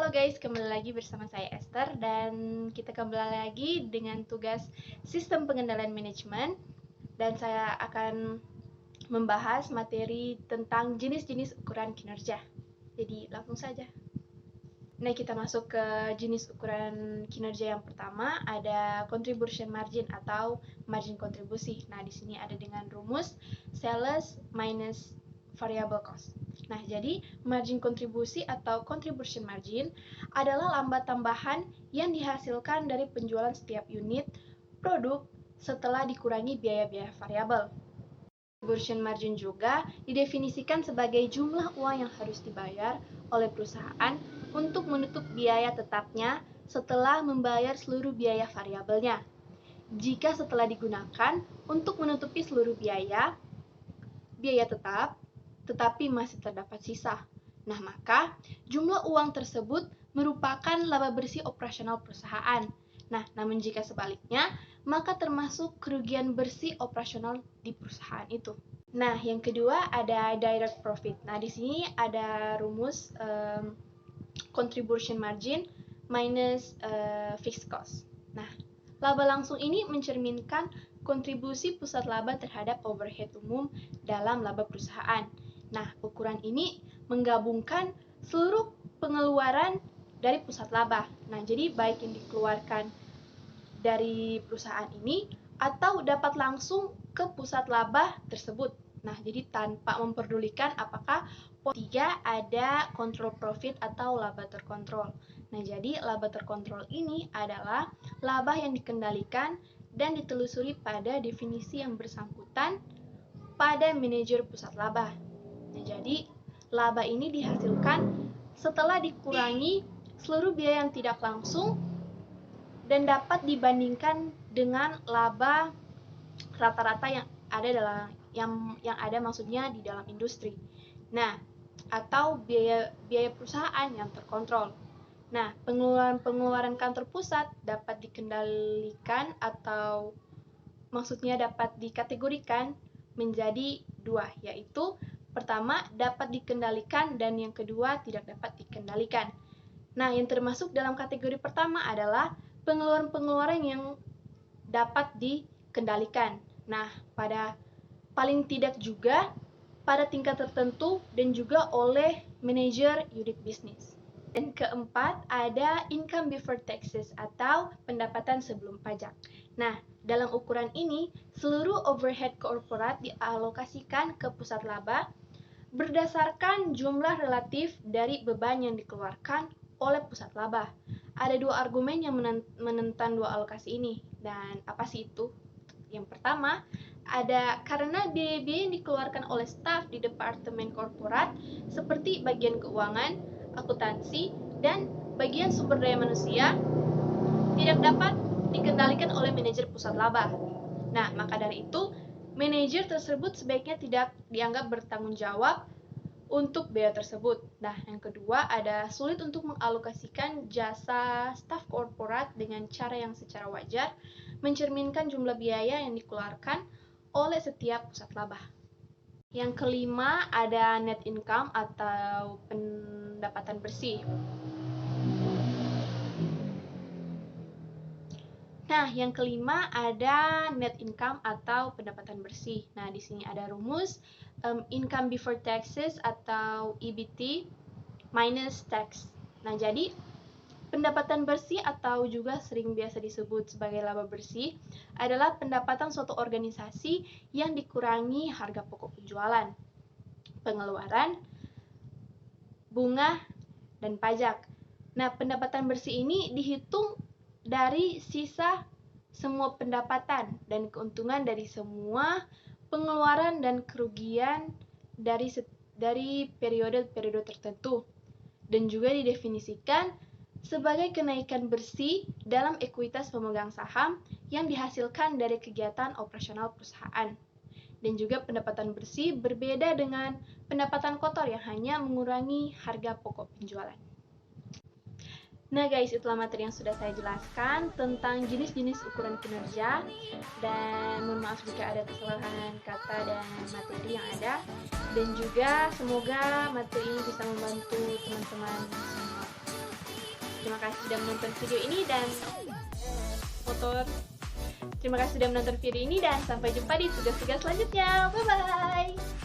Halo guys, kembali lagi bersama saya Esther dan kita kembali lagi dengan tugas Sistem Pengendalian Manajemen dan saya akan membahas materi tentang jenis-jenis ukuran kinerja. Jadi langsung saja. Nah, kita masuk ke jenis ukuran kinerja yang pertama, ada contribution margin atau margin kontribusi. Nah, di sini ada dengan rumus sales minus variable cost. Nah, jadi margin kontribusi atau contribution margin adalah laba tambahan yang dihasilkan dari penjualan setiap unit produk setelah dikurangi biaya-biaya variabel. Contribution margin juga didefinisikan sebagai jumlah uang yang harus dibayar oleh perusahaan untuk menutup biaya tetapnya setelah membayar seluruh biaya variabelnya. Jika setelah digunakan untuk menutupi seluruh biaya tetap, tetapi masih terdapat sisa. Nah, maka jumlah uang tersebut merupakan laba bersih operasional perusahaan. Nah, namun jika sebaliknya, maka termasuk kerugian bersih operasional di perusahaan itu. Nah, yang kedua ada direct profit. Nah, di sini ada rumus contribution margin minus fixed cost. Nah, laba langsung ini mencerminkan kontribusi pusat laba terhadap overhead umum dalam laba perusahaan. Nah, ukuran ini menggabungkan seluruh pengeluaran dari pusat laba. Nah, jadi baik yang dikeluarkan dari perusahaan ini atau dapat langsung ke pusat laba tersebut. Nah, jadi tanpa memperdulikan apakah tiga ada control profit atau laba terkontrol. Nah, jadi laba terkontrol ini adalah laba yang dikendalikan dan ditelusuri pada definisi yang bersangkutan pada manajer pusat laba. Nah, jadi laba ini dihasilkan setelah dikurangi seluruh biaya yang tidak langsung dan dapat dibandingkan dengan laba rata-rata yang ada maksudnya di dalam industri. Nah, atau biaya perusahaan yang terkontrol. Nah, pengeluaran kantor pusat dapat dikendalikan atau maksudnya dapat dikategorikan menjadi dua, yaitu pertama dapat dikendalikan dan yang kedua tidak dapat dikendalikan. Nah, yang termasuk dalam kategori pertama adalah pengeluaran-pengeluaran yang dapat dikendalikan. Nah, pada paling tidak juga pada tingkat tertentu dan juga oleh manajer unit bisnis. Dan keempat, ada income before taxes atau pendapatan sebelum pajak. Nah, dalam ukuran ini, seluruh overhead korporat dialokasikan ke pusat laba berdasarkan jumlah relatif dari beban yang dikeluarkan oleh pusat laba. Ada dua argumen yang menentang dua alokasi ini. Dan apa sih itu? Yang pertama, ada karena biaya-biaya yang dikeluarkan oleh staf di departemen korporat seperti bagian keuangan, akuntansi, dan bagian sumber daya manusia tidak dapat dikendalikan oleh manajer pusat laba. Nah, maka dari itu, manajer tersebut sebaiknya tidak dianggap bertanggung jawab untuk biaya tersebut. Nah, yang kedua ada sulit untuk mengalokasikan jasa staf korporat dengan cara yang secara wajar mencerminkan jumlah biaya yang dikeluarkan oleh setiap pusat laba. Yang kelima ada net income atau pendapatan bersih. Nah, yang kelima ada net income atau pendapatan bersih. Nah, di sini ada rumus income before taxes atau EBT minus tax. Nah, jadi pendapatan bersih atau juga sering biasa disebut sebagai laba bersih adalah pendapatan suatu organisasi yang dikurangi harga pokok penjualan, pengeluaran, bunga, dan pajak. Nah, pendapatan bersih ini dihitung dari sisa semua pendapatan dan keuntungan dari semua pengeluaran dan kerugian dari periode-periode tertentu dan juga didefinisikan sebagai kenaikan bersih dalam ekuitas pemegang saham yang dihasilkan dari kegiatan operasional perusahaan. Dan juga pendapatan bersih berbeda dengan pendapatan kotor yang hanya mengurangi harga pokok penjualan. Nah guys, itulah materi yang sudah saya jelaskan tentang jenis-jenis ukuran kinerja dan mohon maaf jika ada kesalahan kata dan materi yang ada dan juga semoga materi ini bisa membantu teman-teman semua. Terima kasih sudah menonton video ini dan Terima kasih sudah menonton video ini dan sampai jumpa di tugas-tugas selanjutnya. Bye bye.